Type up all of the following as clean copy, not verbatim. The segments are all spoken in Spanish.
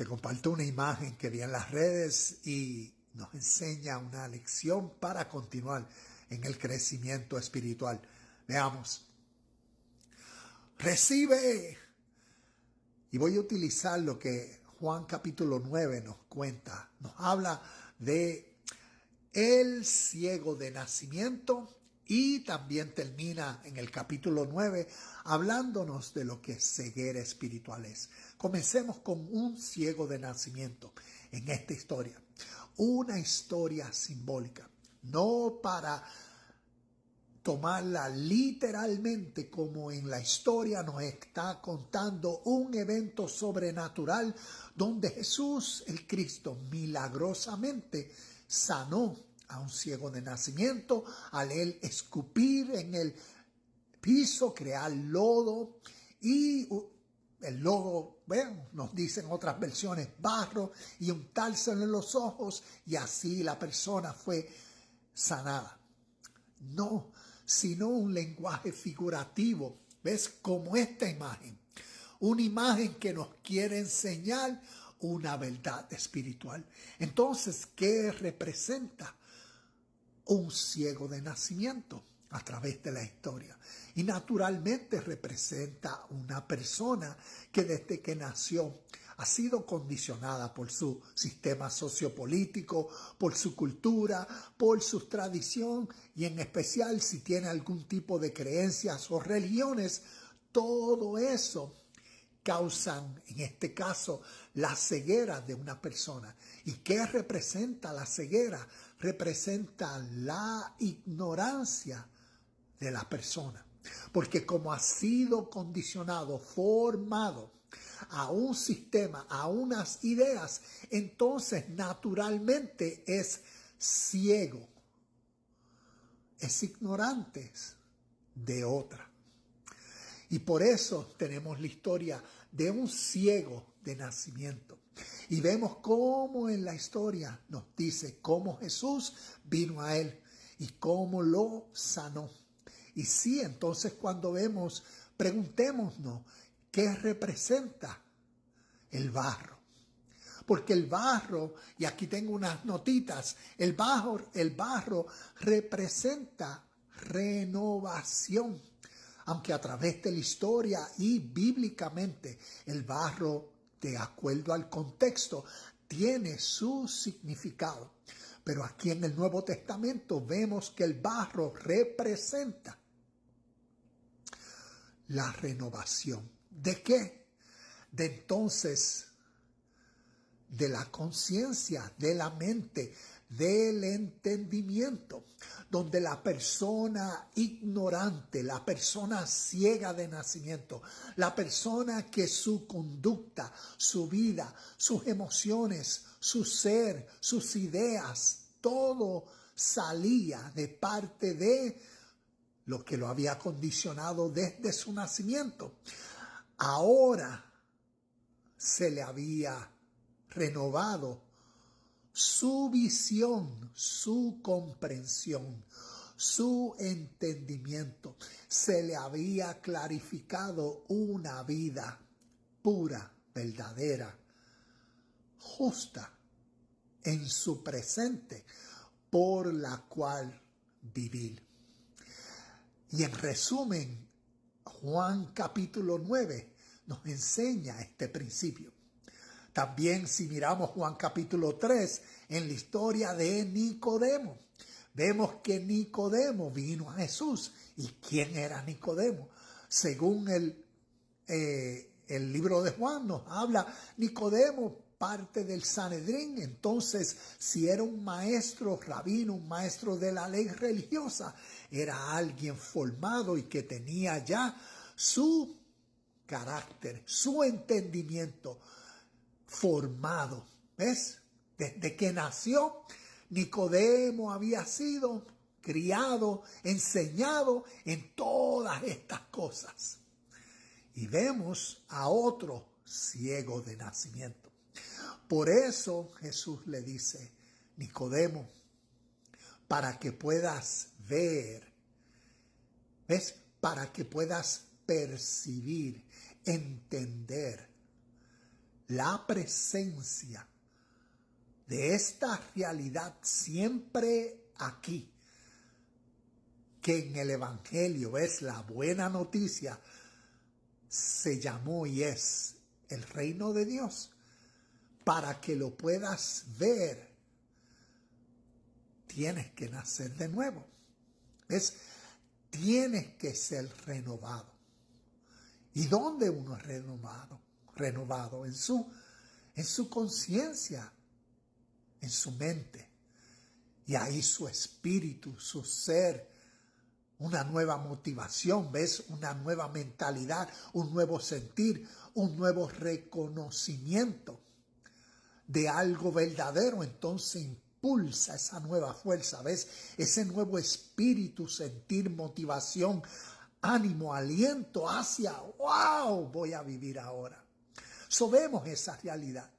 Te comparto una imagen que vi en las redes y nos enseña una lección para continuar en el crecimiento espiritual. Veamos. Recibe. Y voy a utilizar lo que Juan capítulo 9 nos cuenta. Nos habla de el ciego de nacimiento y también termina en el capítulo 9 hablándonos de lo que ceguera espiritual es. Comencemos con un ciego de nacimiento en esta historia. Una historia simbólica, no para tomarla literalmente como en la historia nos está contando un evento sobrenatural donde Jesús, el Cristo, milagrosamente sanó a un ciego de nacimiento al él escupir en el piso, crear lodo y el lodo, bueno, nos dicen otras versiones, barro y untárselo en los ojos y así la persona fue sanada. No, sino un lenguaje figurativo. ¿Ves? Como esta imagen. Una imagen que nos quiere enseñar una verdad espiritual. Entonces, ¿qué representa un ciego de nacimiento a través de la historia? Y naturalmente representa una persona que desde que nació ha sido condicionada por su sistema sociopolítico, por su cultura, por su tradición y en especial si tiene algún tipo de creencias o religiones. Todo eso causan, en este caso, la ceguera de una persona. ¿Y qué representa la ceguera? Representa la ignorancia de la persona. Porque como ha sido condicionado, formado a un sistema, a unas ideas, entonces naturalmente es ciego, es ignorante de otra. Y por eso tenemos la historia de un ciego de nacimiento. Y vemos cómo en la historia nos dice cómo Jesús vino a él y cómo lo sanó. Y sí, entonces cuando vemos, preguntémonos, ¿qué representa el barro? Porque el barro, y aquí tengo unas notitas, el barro representa renovación. Aunque a través de la historia y bíblicamente el barro, de acuerdo al contexto, tiene su significado. Pero aquí en el Nuevo Testamento vemos que el barro representa la renovación. ¿De qué? De entonces, de la conciencia, de la mente, del entendimiento, donde la persona ignorante, la persona ciega de nacimiento, la persona que su conducta, su vida, sus emociones, su ser, sus ideas, todo salía de parte de lo que lo había condicionado desde su nacimiento. Ahora se le había renovado su visión, su comprensión, su entendimiento. Se le había clarificado una vida pura, verdadera, justa en su presente, por la cual vivir. Y en resumen, Juan capítulo 9 nos enseña este principio. También si miramos Juan capítulo 3 en la historia de Nicodemo, vemos que Nicodemo vino a Jesús. ¿Y quién era Nicodemo? Según el libro de Juan nos habla Nicodemo, parte del Sanedrín. Entonces, si era un maestro rabino, un maestro de la ley religiosa, era alguien formado y que tenía ya su carácter, su entendimiento formado. ¿Ves? Desde que nació, Nicodemo había sido criado, enseñado en todas estas cosas. Y vemos a otro ciego de nacimiento. Por eso Jesús le dice, Nicodemo, para que puedas ver, ¿ves? Para que puedas percibir, entender la presencia de esta realidad siempre aquí, que en el Evangelio es la buena noticia, se llamó y es el reino de Dios. Para que lo puedas ver, tienes que nacer de nuevo. Tienes que ser renovado. ¿Y dónde uno es renovado? Renovado en su conciencia, en su mente. Y ahí su espíritu, su ser, una nueva motivación, ¿ves? Una nueva mentalidad, un nuevo sentir, un nuevo reconocimiento de algo verdadero. Entonces impulsa esa nueva fuerza, ¿ves? Ese nuevo espíritu, sentir, motivación, ánimo, aliento hacia, wow, voy a vivir ahora. Vemos esa realidad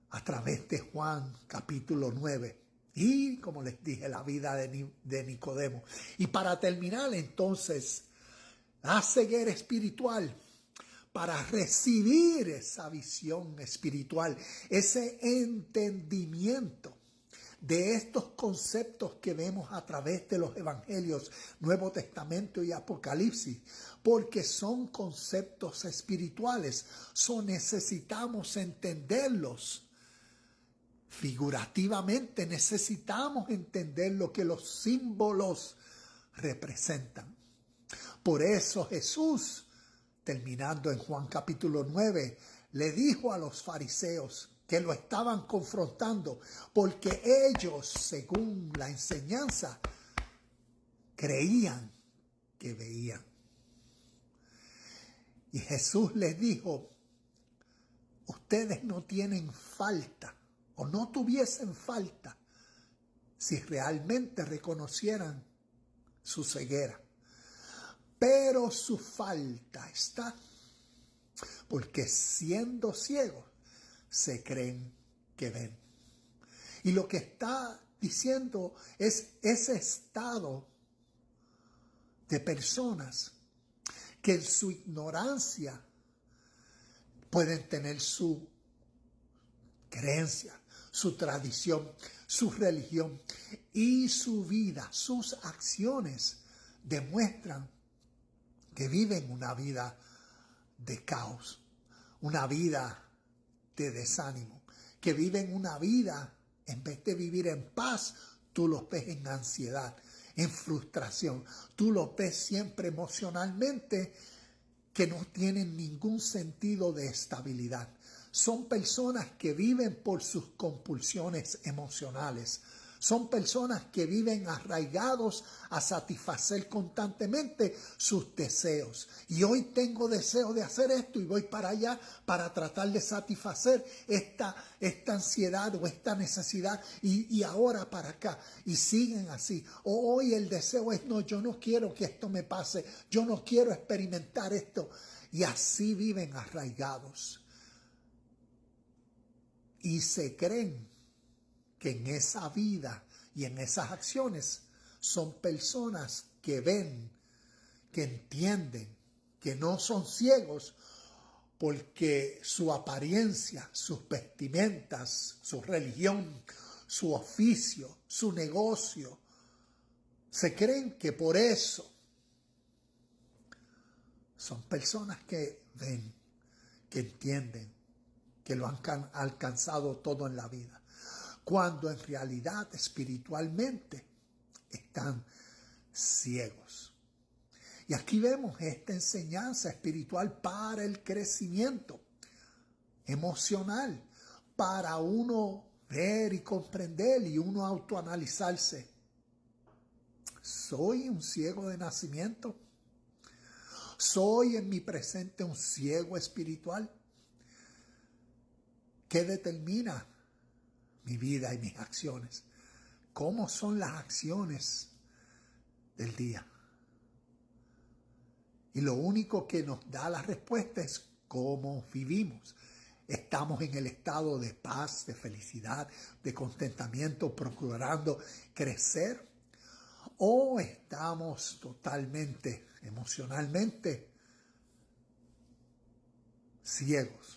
a través de Juan capítulo 9. Y, como les dije, la vida de Nicodemo. Y para terminar, entonces, la ceguera espiritual, para recibir esa visión espiritual, ese entendimiento de estos conceptos que vemos a través de los evangelios, Nuevo Testamento y Apocalipsis, porque son conceptos espirituales, necesitamos entenderlos. Figurativamente necesitamos entender lo que los símbolos representan. Por eso Jesús, terminando en Juan capítulo 9, le dijo a los fariseos que lo estaban confrontando, porque ellos, según la enseñanza, creían que veían. Y Jesús les dijo, ustedes no tienen falta, o no tuviesen falta, si realmente reconocieran su ceguera. Pero su falta está, porque siendo ciegos, se creen que ven. Y lo que está diciendo es ese estado de personas que en su ignorancia pueden tener su creencia, su tradición, su religión y su vida, sus acciones demuestran que viven una vida de caos, una vida de desánimo, que viven una vida, en vez de vivir en paz, tú los ves en ansiedad, en frustración, tú los ves siempre emocionalmente que no tienen ningún sentido de estabilidad. Son personas que viven por sus compulsiones emocionales. Son personas que viven arraigados a satisfacer constantemente sus deseos. Y hoy tengo deseo de hacer esto y voy para allá para tratar de satisfacer esta ansiedad o esta necesidad y ahora para acá. Y siguen así. O hoy el deseo es, no, yo no quiero que esto me pase. Yo no quiero experimentar esto. Y así viven arraigados. Y se creen que en esa vida y en esas acciones son personas que ven, que entienden, que no son ciegos porque su apariencia, sus vestimentas, su religión, su oficio, su negocio, se creen que por eso son personas que ven, que entienden, que lo han alcanzado todo en la vida, cuando en realidad espiritualmente están ciegos. Y aquí vemos esta enseñanza espiritual para el crecimiento emocional, para uno ver y comprender y uno autoanalizarse. ¿Soy un ciego de nacimiento? ¿Soy en mi presente un ciego espiritual? ¿Qué determina mi vida y mis acciones? ¿Cómo son las acciones del día? Y lo único que nos da la respuesta es cómo vivimos. Estamos en el estado de paz, de felicidad, de contentamiento, procurando crecer, o estamos totalmente, emocionalmente ciegos.